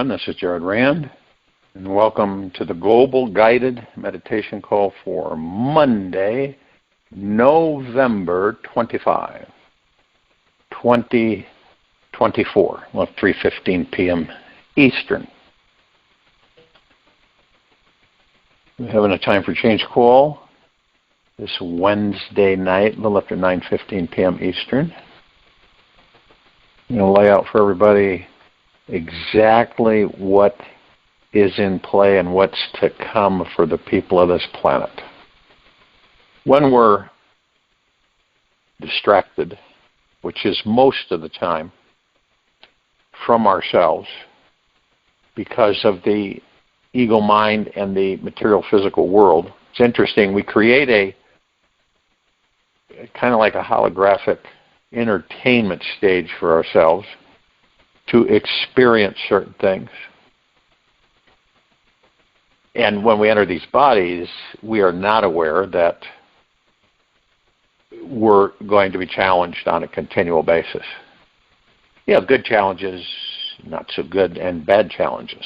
everyone. This is Jared Rand, and welcome to the Global Guided Meditation Call for Monday, November 25, 2024, 3:15 p.m. Eastern. We're having a time for change call this Wednesday night, a little after 9:15 p.m. Eastern. I'm going to lay out for everybody exactly what is in play and what's to come for the people of this planet. When we're distracted, which is most of the time, from ourselves because of the ego mind and the material physical world, it's interesting, we create a kind of like a holographic entertainment stage for ourselves to experience certain things. And when we enter these bodies, we are not aware that we're going to be challenged on a continual basis. You have good challenges, not so good, and bad challenges.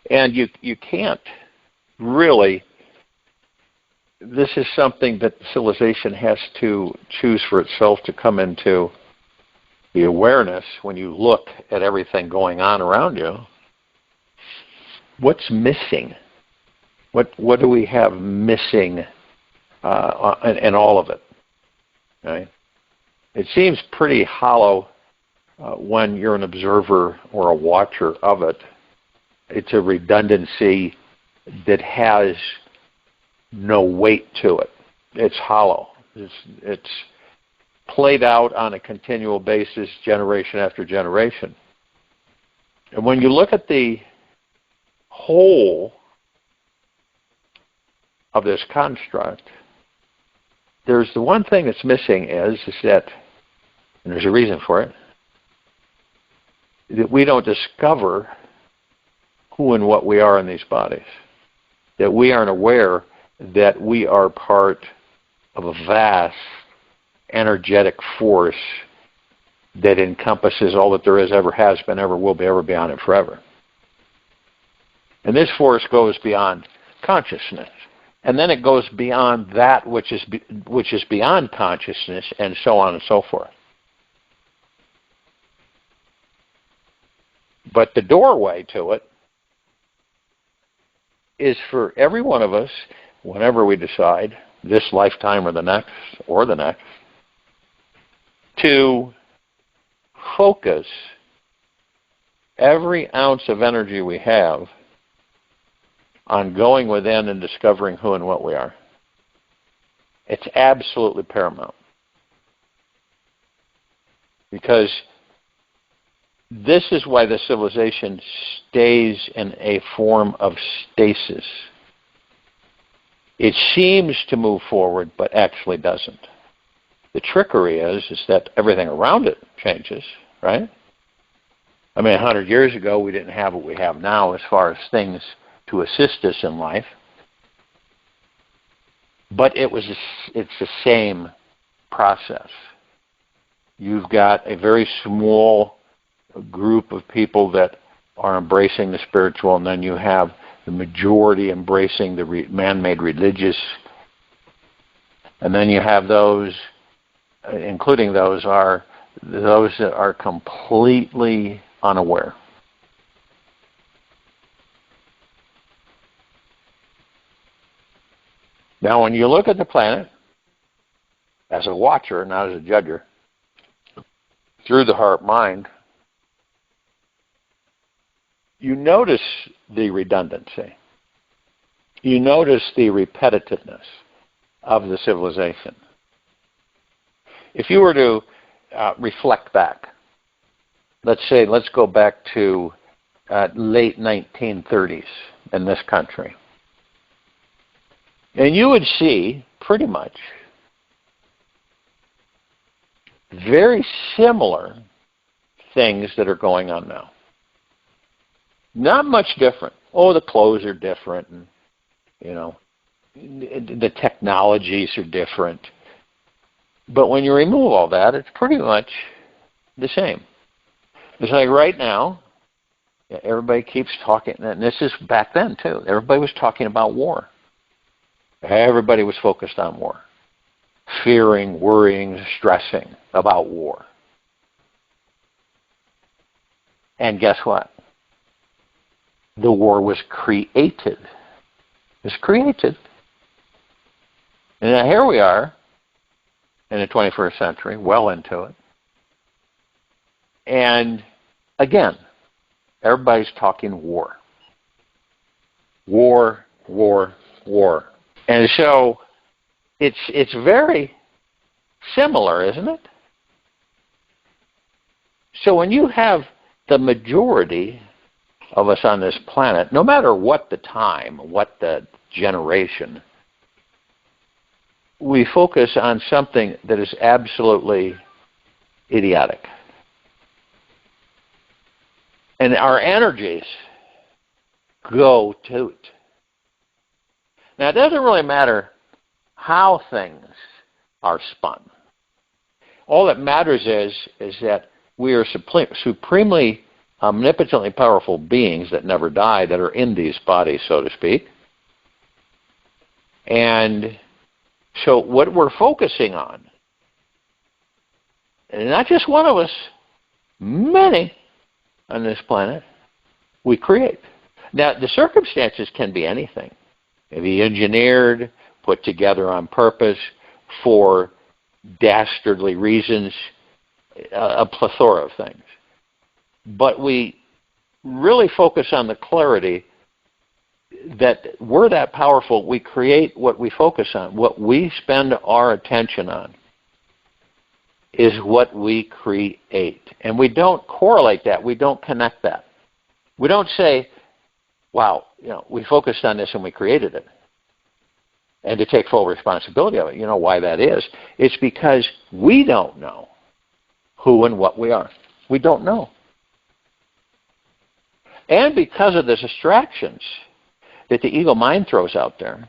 And you can't really, this is something that civilization has to choose for itself to come into the awareness when you look at everything going on around you. What's missing? What do we have missing in all of it? Right? It seems pretty hollow when you're an observer or a watcher of it. It's a redundancy that has no weight to it. It's hollow. It's played out on a continual basis, generation after generation. And when you look at the whole of this construct, there's the one thing that's missing is that, and there's a reason for it, that we don't discover who and what we are in these bodies. That we aren't aware that we are part of a vast energetic force that encompasses all that there is, ever has been, ever will be, ever beyond it forever. And this force goes beyond consciousness. And then it goes beyond that which is beyond consciousness, and so on and so forth. But the doorway to it is for every one of us, whenever we decide, this lifetime or the next, to focus every ounce of energy we have on going within and discovering who and what we are. It's absolutely paramount. Because this is why the civilization stays in a form of stasis. It seems to move forward, but actually doesn't. The trickery is that everything around it changes, right? I mean, 100 years ago, we didn't have what we have now as far as things to assist us in life. But it's the same process. You've got a very small group of people that are embracing the spiritual, and then you have the majority embracing the man-made religious, and then you have those, including those that are completely unaware. Now, when you look at the planet as a watcher, not as a judger, through the heart-mind, you notice the redundancy. You notice the repetitiveness of the civilization. If you were to reflect back, let's go back to late 1930s in this country, and you would see pretty much very similar things that are going on now. Not much different. Oh, the clothes are different, and the technologies are different. But when you remove all that, it's pretty much the same. It's like right now, Everybody keeps talking, and this is back then too. Everybody was talking about war. Everybody was focused on war. Fearing, worrying, stressing about war. And guess what? The war was created. It was created. And now here we are in the 21st century, well into it. And again, everybody's talking war. War, war, war. And so it's very similar, isn't it? So when you have the majority of us on this planet, no matter what the time, what the generation, we focus on something that is absolutely idiotic. And our energies go to it. Now, it doesn't really matter how things are spun. All that matters is that we are supremely omnipotently powerful beings that never die, that are in these bodies, so to speak. And so what we're focusing on, and not just one of us, many on this planet, we create. Now, the circumstances can be anything. It can be engineered, put together on purpose for dastardly reasons, a plethora of things. But we really focus on the clarity that we're that powerful. We create what we focus on. What we spend our attention on is what we create. And we don't correlate that. We don't connect that. We don't say, wow, we focused on this and we created it. And to take full responsibility of it. You know why that is? It's because we don't know who and what we are. We don't know. And because of the distractions that the ego mind throws out there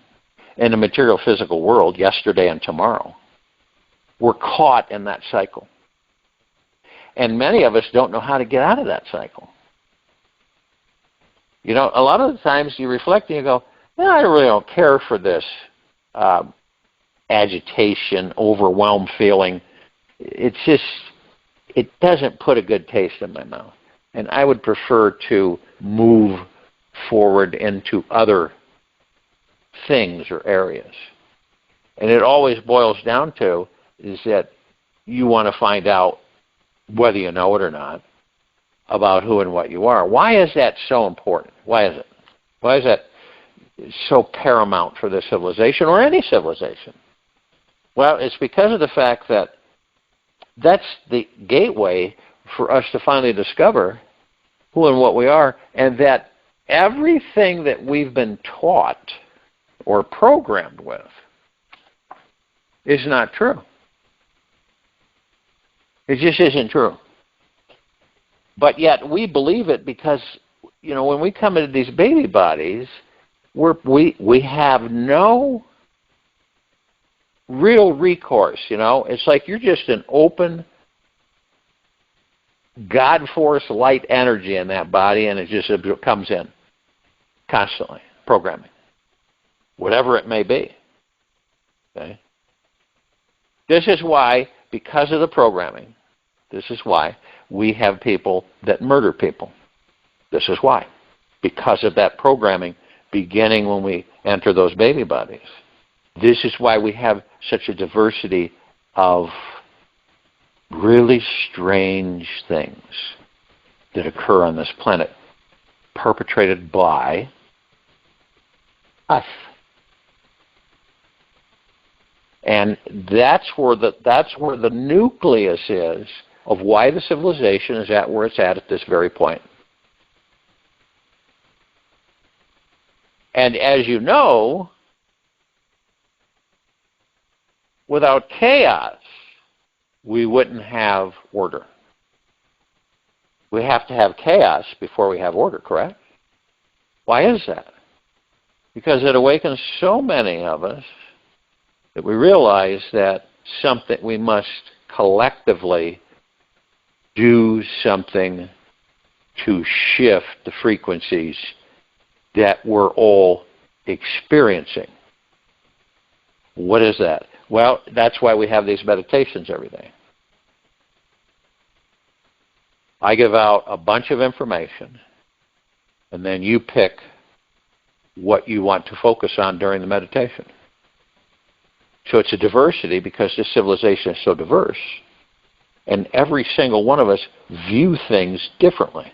in the material physical world, yesterday and tomorrow, we're caught in that cycle. And many of us don't know how to get out of that cycle. A lot of the times you reflect and you go, I really don't care for this agitation, overwhelmed feeling. It doesn't put a good taste in my mouth. And I would prefer to move forward into other things or areas. And it always boils down to is that you want to find out, whether you know it or not, about who and what you are. Why is that so important? Why is it? Why is that so paramount for this civilization or any civilization? Well, it's because of the fact that that's the gateway for us to finally discover who and what we are, and that everything that we've been taught or programmed with is not true. It just isn't true. But yet we believe it because, when we come into these baby bodies, we have no real recourse, It's like you're just an open, God force light energy in that body, and it just comes in constantly, programming, whatever it may be. Okay? This is why, because of the programming, this is why we have people that murder people. This is why. Because of that programming beginning when we enter those baby bodies. This is why we have such a diversity of really strange things that occur on this planet, perpetrated by us. And that's where the nucleus is of why the civilization is at where it's at this very point. And as you know, without chaos, we wouldn't have order. We have to have chaos before we have order, correct? Why is that? Because it awakens so many of us that we realize that we must collectively do something to shift the frequencies that we're all experiencing. What is that? Well, that's why we have these meditations every day. I give out a bunch of information, and then you pick what you want to focus on during the meditation. So it's a diversity because this civilization is so diverse, and every single one of us view things differently.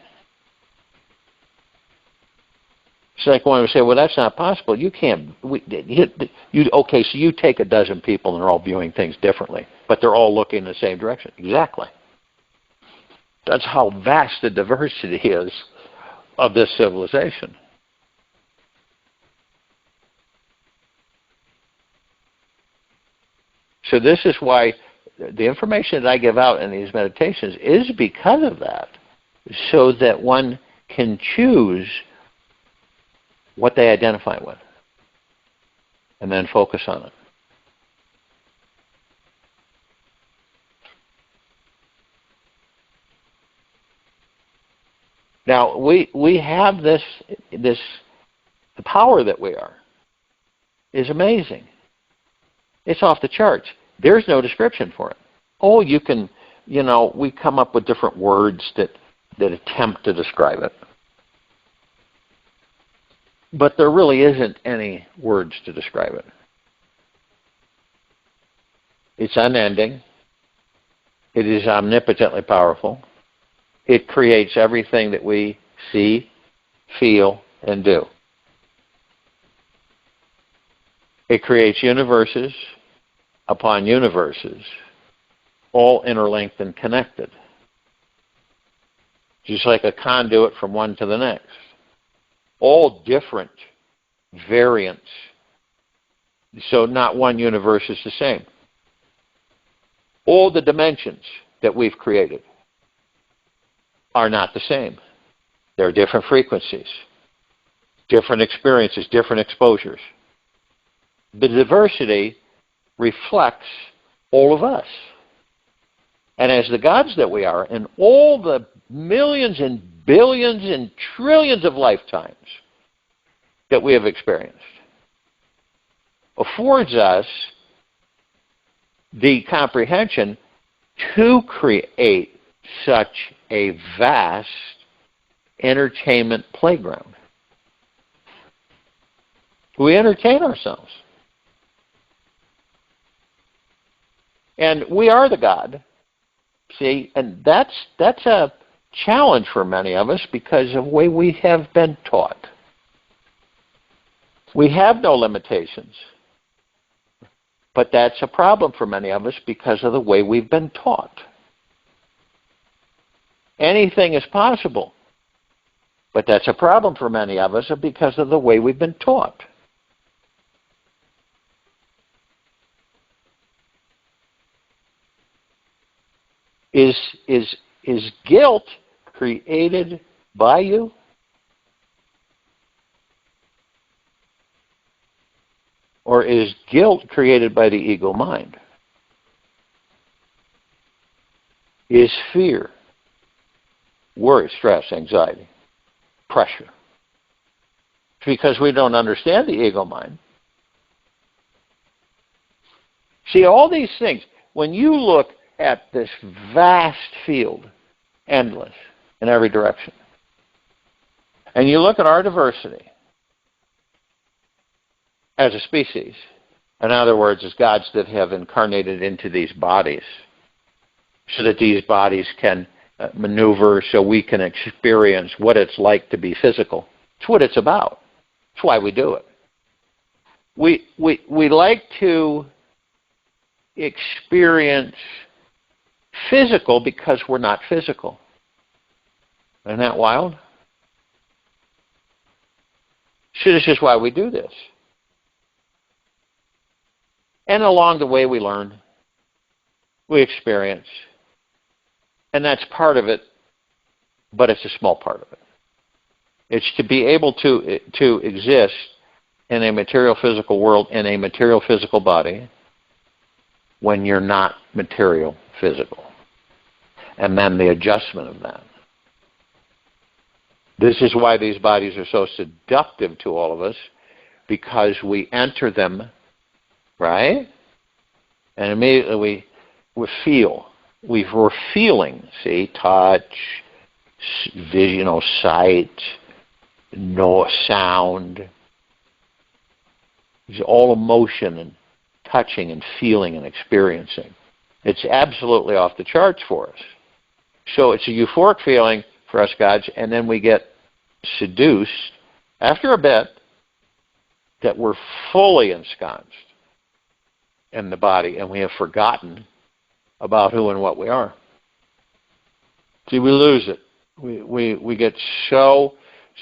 It's like when we say, well, that's not possible. You can't. Okay, so you take a dozen people and they're all viewing things differently, but they're all looking in the same direction. Exactly. That's how vast the diversity is of this civilization. So this is why the information that I give out in these meditations is because of that, so that one can choose what they identify with and then focus on it. Now, we have this, the power that we are is amazing. It's off the charts. There's no description for it. Oh, you can, we come up with different words that attempt to describe it. But there really isn't any words to describe it. It's unending. It is omnipotently powerful. It creates everything that we see, feel, and do. It creates universes upon universes, all interlinked and connected. Just like a conduit from one to the next. All different variants. So not one universe is the same. All the dimensions that we've created are not the same. They're different frequencies, different experiences, different exposures. The diversity reflects all of us. And as the gods that we are, in all the millions and billions and trillions of lifetimes that we have experienced, affords us the comprehension to create such a vast entertainment playground. We entertain ourselves. And we are the God. See, and that's a challenge for many of us because of the way we have been taught. We have no limitations. But that's a problem for many of us because of the way we've been taught. Anything is possible. But that's a problem for many of us because of the way we've been taught. Is guilt created by you? Or is guilt created by the ego mind? Is fear, worry, stress, anxiety, pressure? Because we don't understand the ego mind. See, all these things, when you look at this vast field, endless in every direction, and you look at our diversity as a species, in other words, as gods that have incarnated into these bodies, so that these bodies can maneuver, so we can experience what it's like to be physical. It's what it's about. It's why we do it. We like to experience physical because we're not physical. Isn't that wild? So this is why we do this. And along the way we learn, we experience, and that's part of it, but it's a small part of it. It's to be able to exist in a material physical world, in a material physical body, when you're not material physical. And then the adjustment of that. This is why these bodies are so seductive to all of us, because we enter them, right? And immediately we feel. We're feeling, see, touch, vision, sight, sound. It's all emotion and touching and feeling and experiencing. It's absolutely off the charts for us. So it's a euphoric feeling for us gods, and then we get seduced after a bit that we're fully ensconced in the body, and we have forgotten about who and what we are. See, we lose it. We get so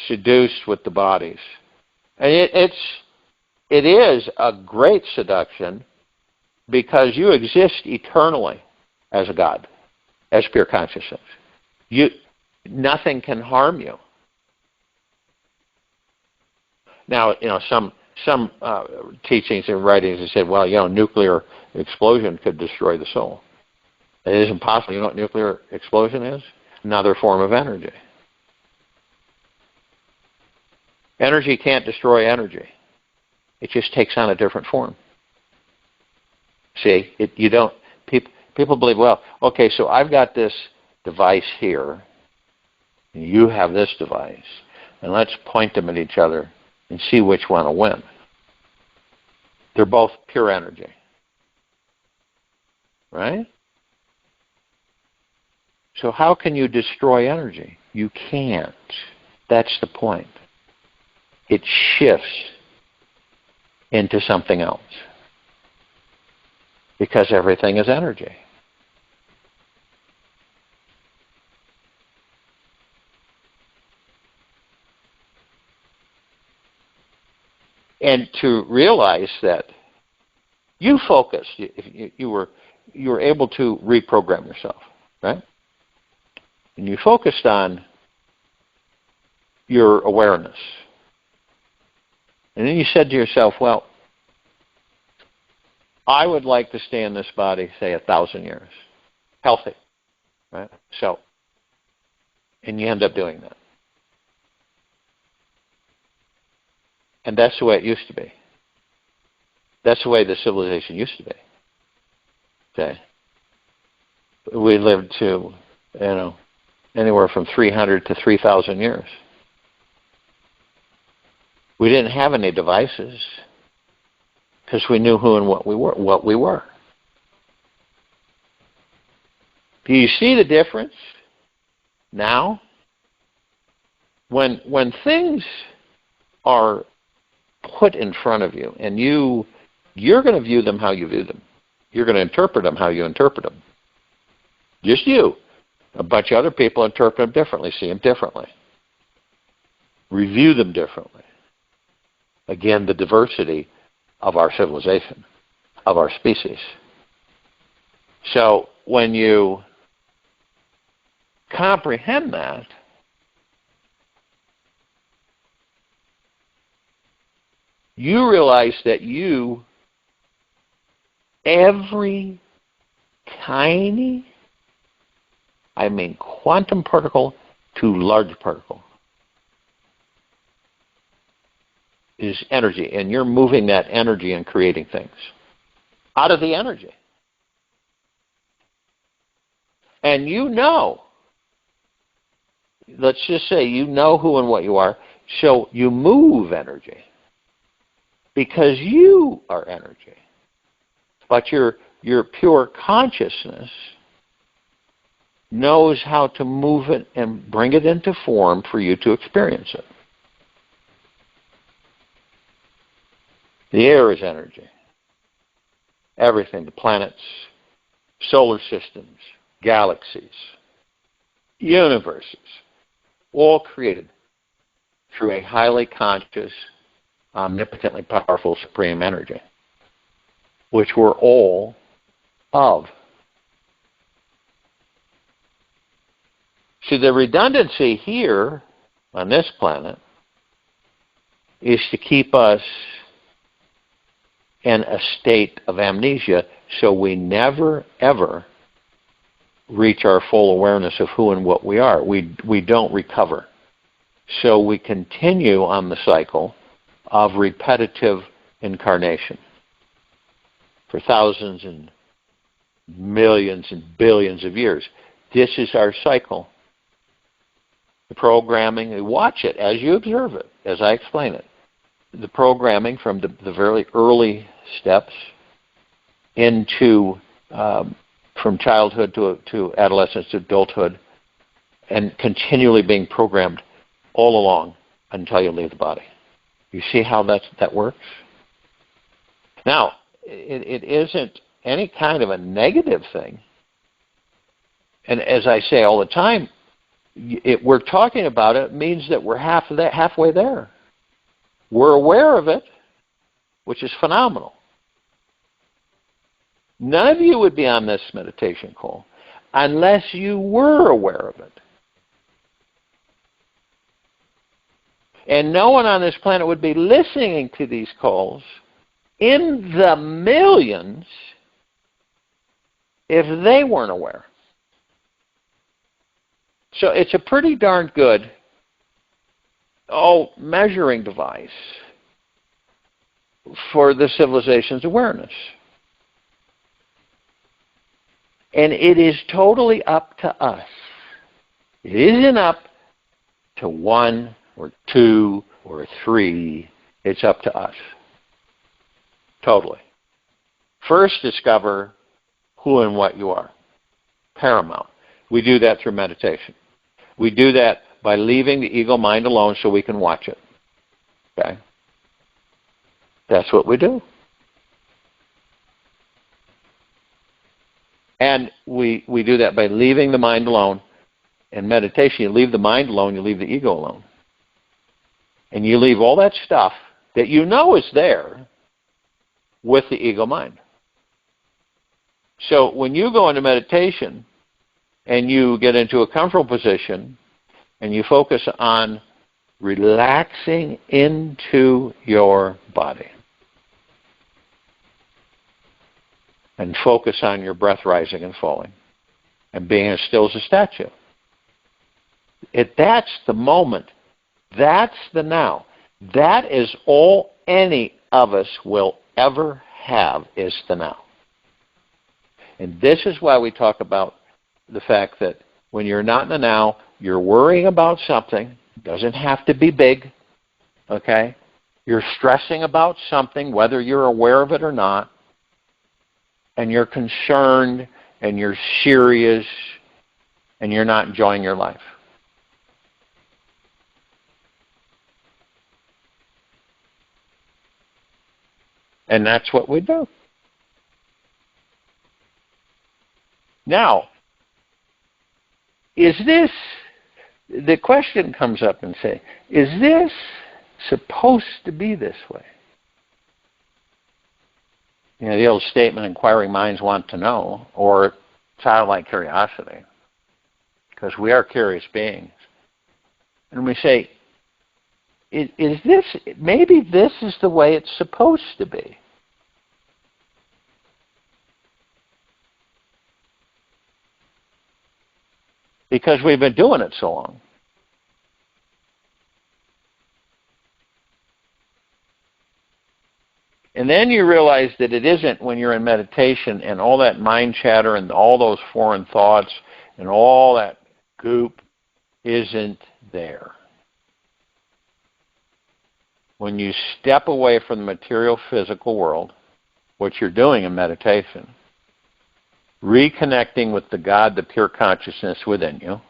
seduced with the bodies. And it is a great seduction, because you exist eternally as a God, as pure consciousness. Nothing can harm you. Now, some teachings and writings have said, well, nuclear explosion could destroy the soul. It isn't possible. You know what nuclear explosion is? Another form of energy. Energy can't destroy energy. It just takes on a different form. See, people believe, well, okay, so I've got this device here, and you have this device, and let's point them at each other and see which one will win. They're both pure energy. Right? So how can you destroy energy? You can't. That's the point. It shifts into something else, because everything is energy. And to realize that you focused, you were able to reprogram yourself, right? And you focused on your awareness. And then you said to yourself, well, I would like to stay in this body, say, 1,000 years, healthy, right? So, and you end up doing that. And that's the way it used to be. That's the way the civilization used to be. Okay. We lived to, anywhere from 300 to 3,000 years. We didn't have any devices, because we knew who and what we were. Do you see the difference now? When things are put in front of you, and you're going to view them how you view them. You're going to interpret them how you interpret them. Just you. A bunch of other people interpret them differently, see them differently, review them differently. Again, the diversity of our civilization, of our species. So when you comprehend that, you realize that every tiny, quantum particle to large particle, is energy, and you're moving that energy and creating things out of the energy. And let's just say you know who and what you are, so you move energy because you are energy. But your pure consciousness knows how to move it and bring it into form for you to experience it. The air is energy. Everything, the planets, solar systems, galaxies, universes, all created through a highly conscious, omnipotently powerful supreme energy, which we're all of. See, the redundancy here on this planet is to keep us in a state of amnesia, so we never, ever reach our full awareness of who and what we are. We don't recover. So we continue on the cycle of repetitive incarnation for thousands and millions and billions of years. This is our cycle. The programming, you watch it as you observe it, as I explain it. The programming from the very early steps into from childhood to adolescence to adulthood, and continually being programmed all along until you leave the body. You see how that works? Now, it isn't any kind of a negative thing. And as I say all the time, we're talking about it means that we're halfway there. We're aware of it, which is phenomenal. None of you would be on this meditation call unless you were aware of it. And no one on this planet would be listening to these calls in the millions if they weren't aware. So it's a pretty darn good measuring device for the civilization's awareness. And it is totally up to us. It isn't up to 1 or 2 or 3. It's up to us. Totally. First, discover who and what you are. Paramount. We do that through meditation. We do that by leaving the ego mind alone so we can watch it. Okay? That's what we do. And we do that by leaving the mind alone. In meditation, you leave the mind alone, you leave the ego alone. And you leave all that stuff that you know is there with the ego mind. So when you go into meditation and you get into a comfortable position and you focus on relaxing into your body and focus on your breath rising and falling and being as still as a statue. That's the moment. That's the now. That is all any of us will ever have, is the now. And this is why we talk about the fact that when you're not in the now, you're worrying about something. It doesn't have to be big, okay? You're stressing about something, whether you're aware of it or not, and you're concerned, and you're serious, and you're not enjoying your life. And that's what we do. Now, the question comes up and say, is this supposed to be this way? You know, the old statement, inquiring minds want to know, or childlike curiosity, because we are curious beings. And we say, is this, maybe this is the way it's supposed to be. Because we've been doing it so long. And then you realize that it isn't when you're in meditation and all that mind chatter and all those foreign thoughts and all that goop isn't there. When you step away from the material physical world, what you're doing in meditation, reconnecting with the God, the pure consciousness within you,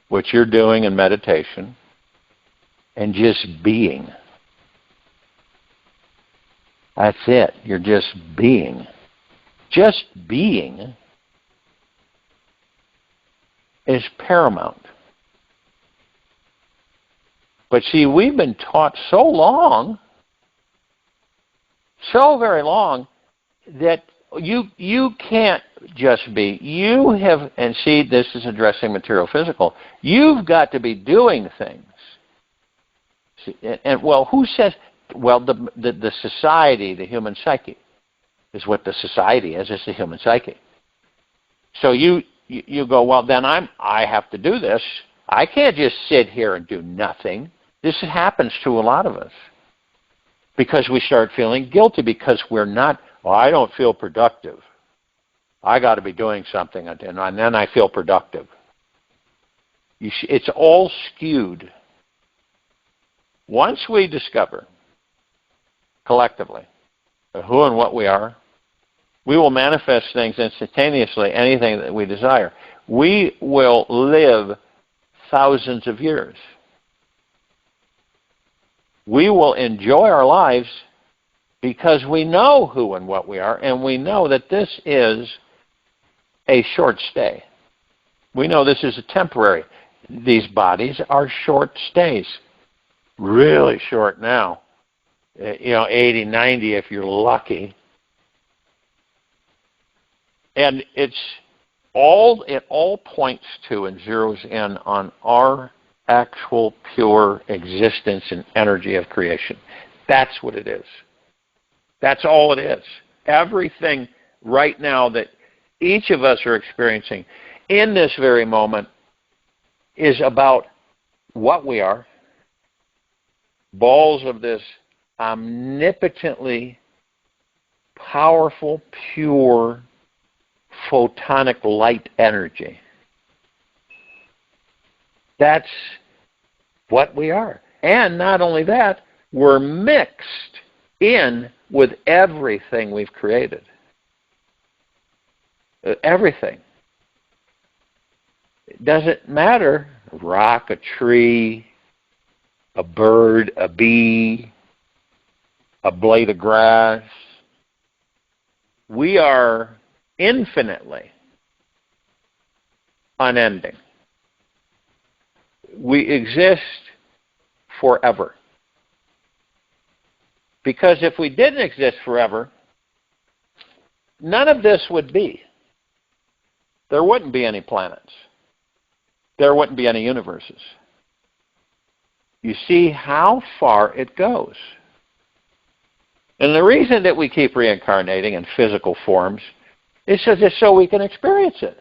what you're doing in meditation, and just being. That's it. You're just being. Just being is paramount. But see, we've been taught so long, so very long, that you can't just be. You have, and see, this is addressing material physical. You've got to be doing things. See, and well, who says? Well, the society, the human psyche, is what the society is. It's the human psyche. So you go, well, then I have to do this. I can't just sit here and do nothing. This happens to a lot of us because we start feeling guilty because we're not, well, I don't feel productive. I got to be doing something, and then I feel productive. It's all skewed. Once we discover collectively who and what we are, we will manifest things instantaneously, anything that we desire. We will live thousands of years. We will enjoy our lives because we know who and what we are, and we know that this is a short stay. We know this is a temporary. These bodies are short stays. Really short now. 80, 90 if you're lucky. And it all points to and zeroes in on our actual pure existence and energy of creation. That's what it is. That's all it is. Everything right now that each of us are experiencing in this very moment is about what we are, balls of this omnipotently powerful, pure, photonic light energy. That's what we are. And not only that, we're mixed in with everything we've created. Everything. It doesn't matter, a rock, a tree, a bird, a bee, a blade of grass. We are infinitely unending. We exist forever. Because if we didn't exist forever, none of this would be. There wouldn't be any planets. There wouldn't be any universes. You see how far it goes. And the reason that we keep reincarnating in physical forms is just so we can experience it.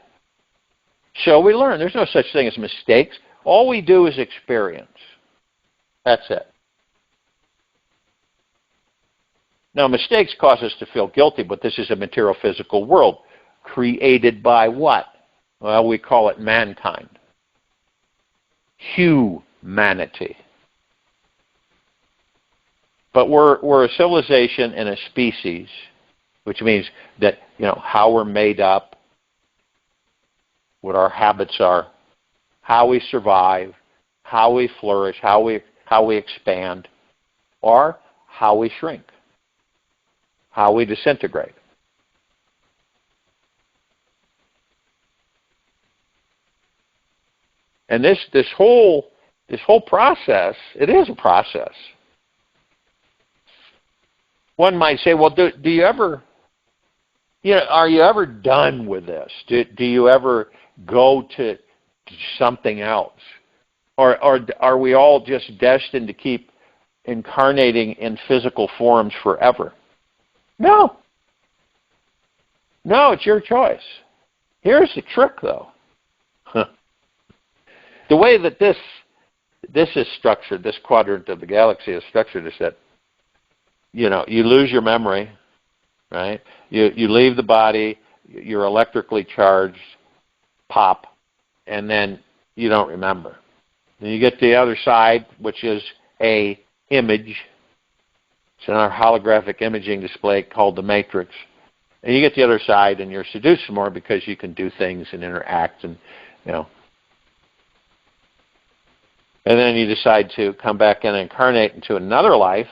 So we learn. There's no such thing as mistakes. All we do is experience. That's it. Now, mistakes cause us to feel guilty, but this is a material physical world created by what? Well, we call it mankind. Humanity. But we're a civilization and a species, which means that, how we're made up, what our habits are, how we survive, how we flourish, how we expand, or how we shrink, how we disintegrate. And this whole process, it is a process. One might say, well, do you ever, are you ever done with this? Do you ever go to something else? Or are we all just destined to keep incarnating in physical forms forever? No. No, it's your choice. Here's the trick, though. The way that this is structured, this quadrant of the galaxy is structured, is that you lose your memory, right? You leave the body, you're electrically charged, pop, and then you don't remember. Then you get to the other side, which is a image. It's in our holographic imaging display called the Matrix. And you get to the other side, and you're seduced some more because you can do things and interact, and And then you decide to come back and incarnate into another life.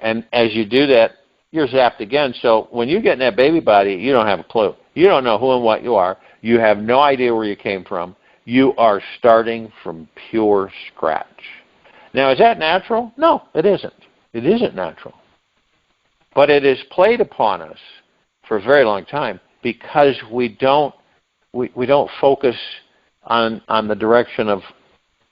And as you do that, you're zapped again. So when you get in that baby body, you don't have a clue. You don't know who and what you are. You have no idea where you came from. You are starting from pure scratch. Now, is that natural? No, it isn't. It isn't natural. But it is played upon us for a very long time because we don't focus on the direction of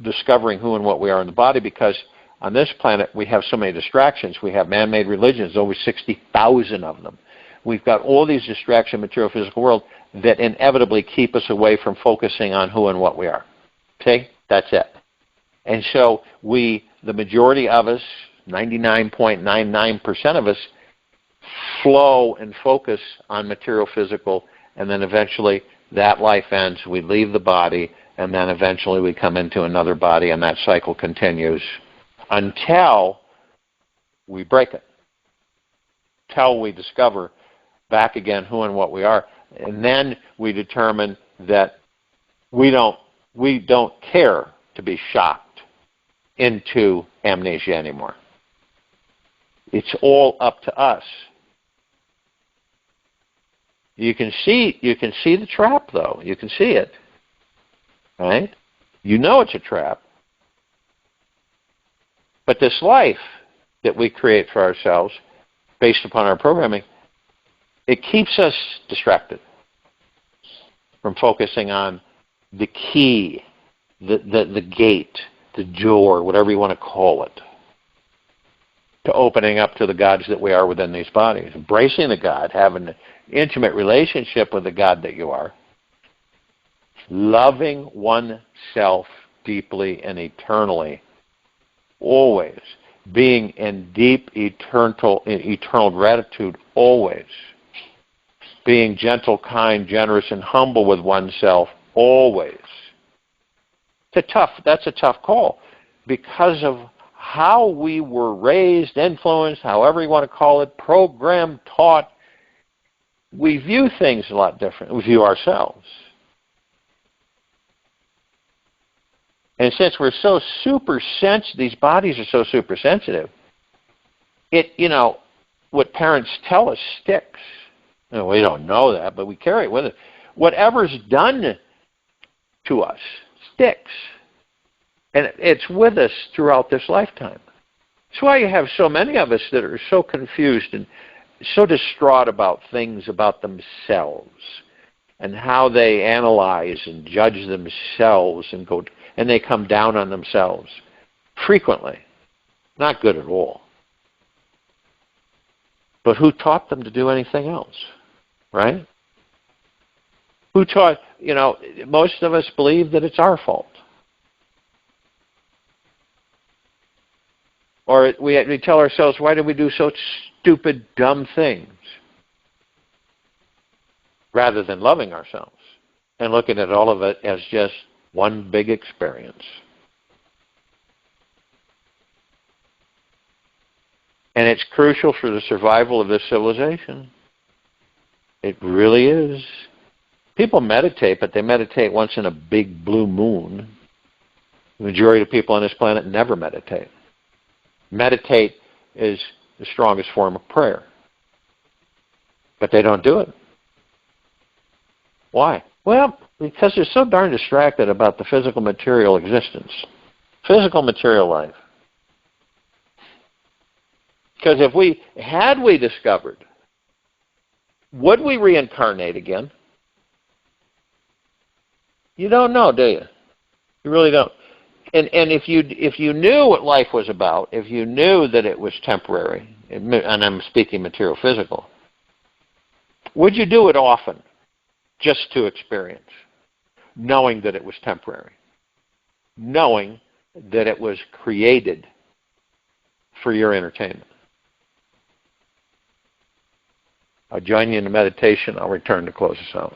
discovering who and what we are in the body, because on this planet we have so many distractions. We have man-made religions, over 60,000 of them. We've got all these distractions in the material physical world that inevitably keep us away from focusing on who and what we are. See? That's it. And so the majority of us, 99.99% of us, flow and focus on material, physical, and then eventually that life ends, we leave the body, and then eventually we come into another body, and that cycle continues until we break it, until we discover back again who and what we are. And then we determine that we don't care to be shocked into amnesia anymore. It's all up to us. You can see the trap, though. You can see it, right? You know it's a trap. But this life that we create for ourselves, based upon our programming, it keeps us distracted from focusing on the key, the gate, the door, whatever you want to call it, to opening up to the gods that we are within these bodies, embracing the God, having an intimate relationship with the God that you are, loving oneself deeply and eternally, always, being in deep eternal gratitude always, being gentle, kind, generous, and humble with oneself always. That's a tough call because of how we were raised, influenced, however you want to call it, programmed, taught. We view things a lot different. We view ourselves. And since we're so super sensitive, these bodies are so super sensitive, what parents tell us sticks. We don't know that, but we carry it with us. Whatever's done to us sticks. And it's with us throughout this lifetime. That's why you have so many of us that are so confused and so distraught about things about themselves and how they analyze and judge themselves and they come down on themselves frequently. Not good at all. But who taught them to do anything else? Right? Who taught, most of us believe that it's our fault. Or we tell ourselves, why do we do such stupid, dumb things? Rather than loving ourselves and looking at all of it as just one big experience. And it's crucial for the survival of this civilization. It really is. People meditate, but they meditate once in a big blue moon. The majority of people on this planet never meditate. Meditate is the strongest form of prayer. But they don't do it. Why? Well, because they're so darn distracted about the physical material existence. Physical material life. Because if we discovered, would we reincarnate again? You don't know, do you? You really don't. And if you knew what life was about, if you knew that it was temporary, and I'm speaking material physical, would you do it often just to experience, knowing that it was temporary, knowing that it was created for your entertainment? I'll join you in the meditation. I'll return to close us out.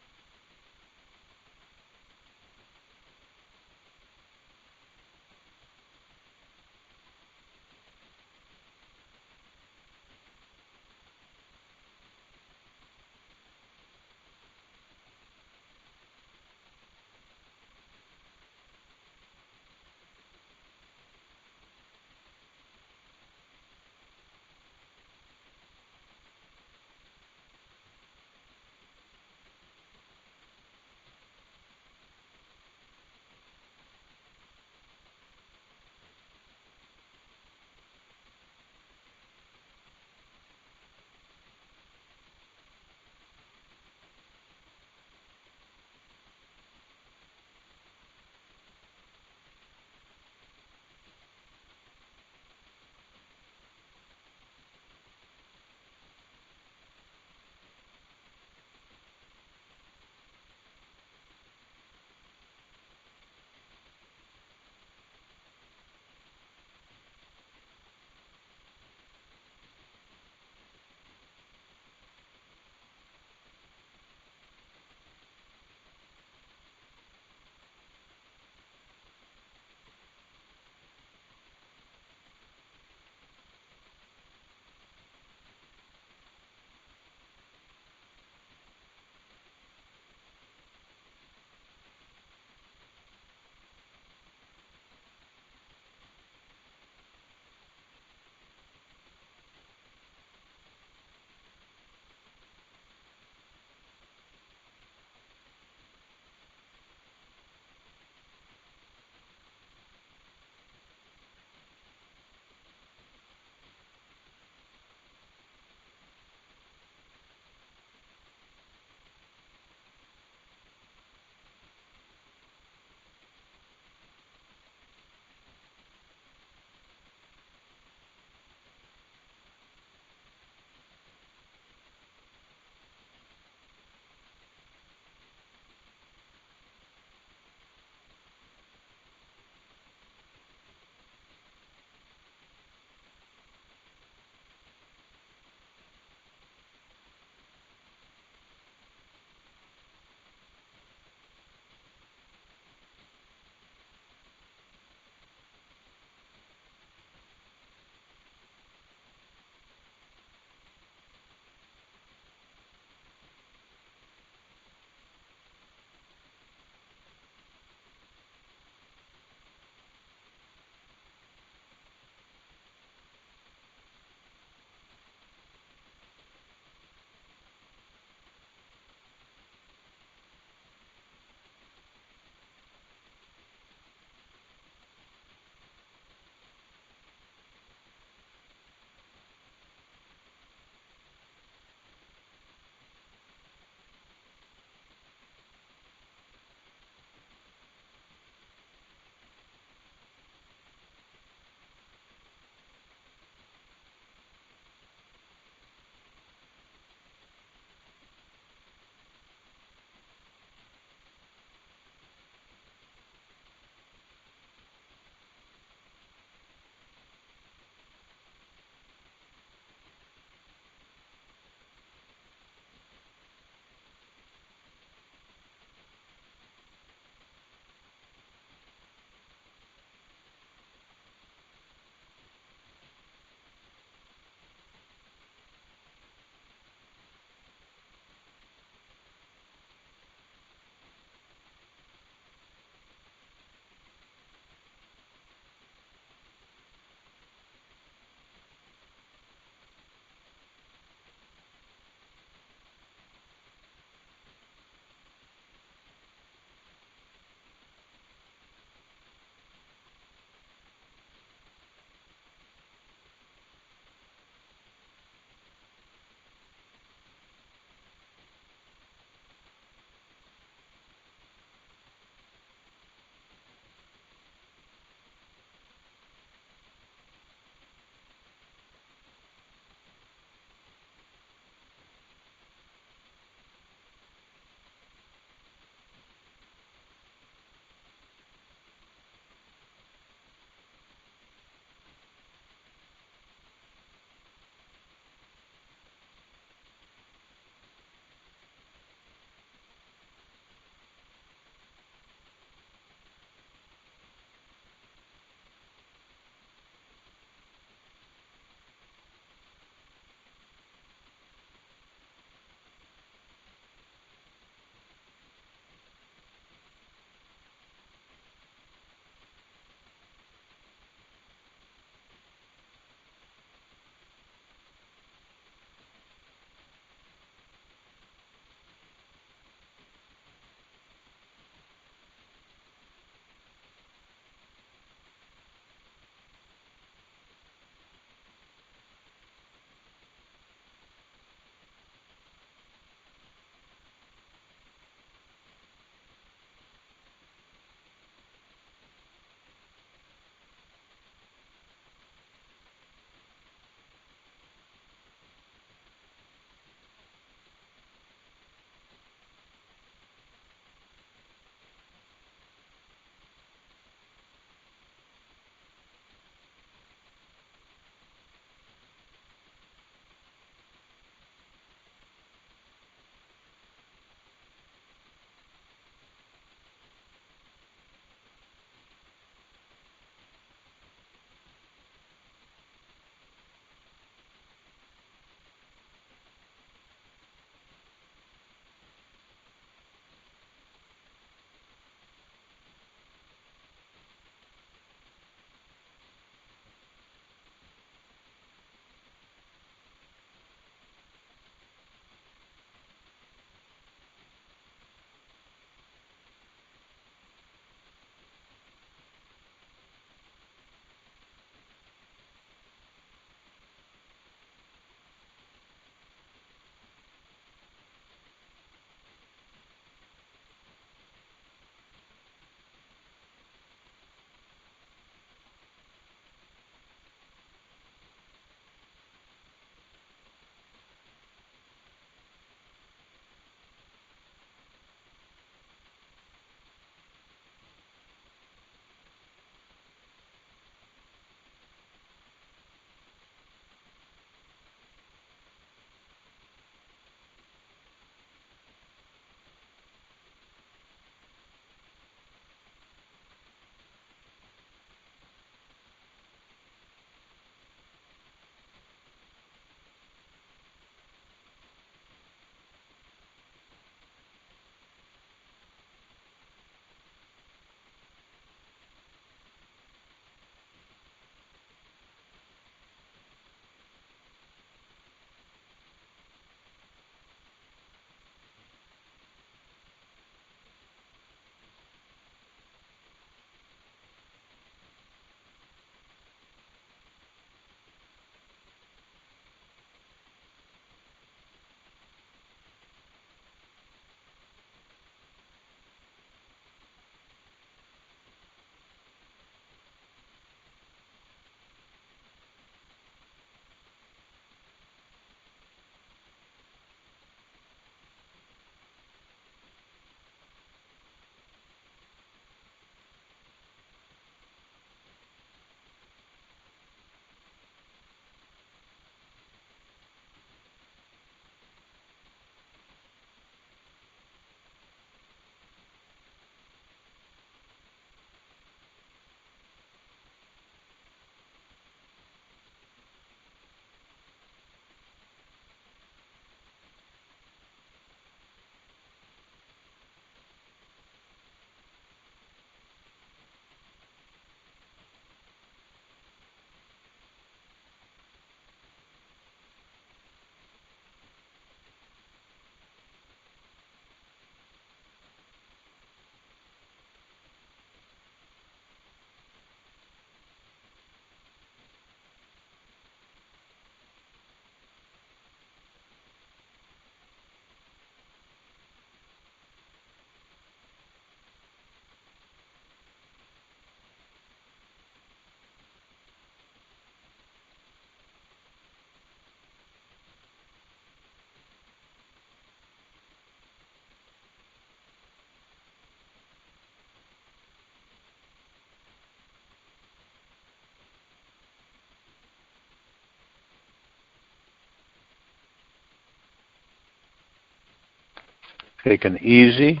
Take an easy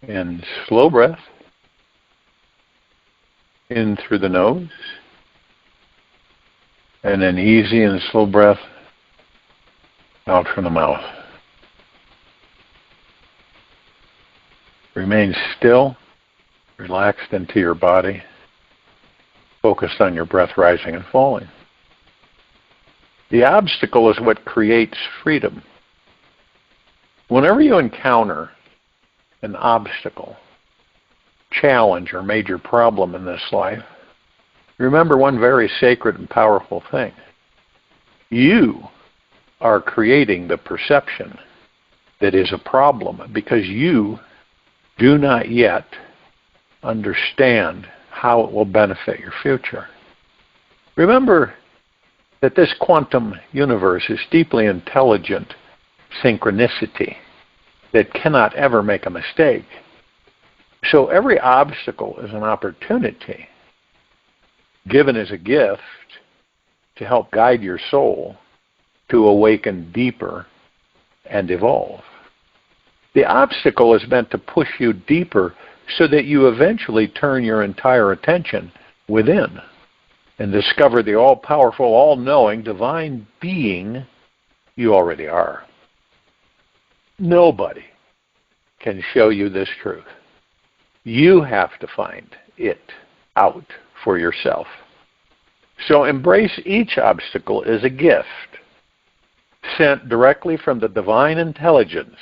and slow breath in through the nose, and an easy and slow breath out from the mouth. Remain still, relaxed into your body, focused on your breath rising and falling. The obstacle is what creates freedom. Whenever you encounter an obstacle, challenge, or major problem in this life, remember one very sacred and powerful thing. You are creating the perception that is a problem because you do not yet understand how it will benefit your future. Remember that this quantum universe is deeply intelligent synchronicity that cannot ever make a mistake. So every obstacle is an opportunity given as a gift to help guide your soul to awaken deeper and evolve. The obstacle is meant to push you deeper so that you eventually turn your entire attention within and discover the all-powerful, all-knowing, divine being you already are. Nobody can show you this truth. You have to find it out for yourself. So embrace each obstacle as a gift sent directly from the divine intelligence.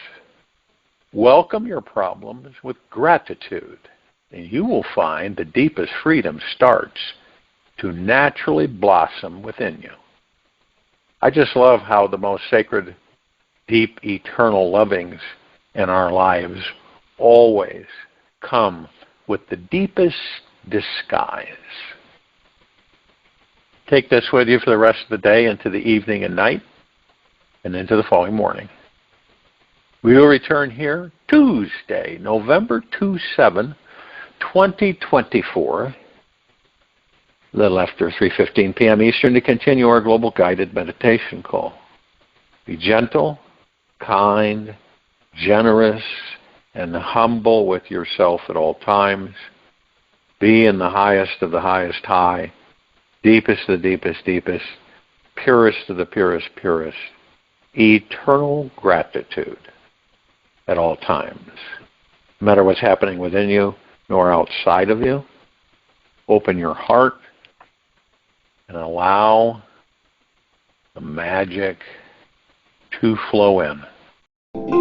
Welcome your problems with gratitude, and you will find the deepest freedom starts to naturally blossom within you. I just love how the most sacred, deep, eternal lovings in our lives always come with the deepest disguise. Take this with you for the rest of the day, into the evening and night, and into the following morning. We will return here Tuesday, November 27, 2024, a little after 3:15 p.m. Eastern, to continue our global guided meditation call. Be gentle, kind, generous, and humble with yourself at all times. Be in the highest of the highest high, deepest of the deepest deepest, purest of the purest purest. Eternal gratitude at all times. No matter what's happening within you nor outside of you, open your heart and allow the magic to flow in.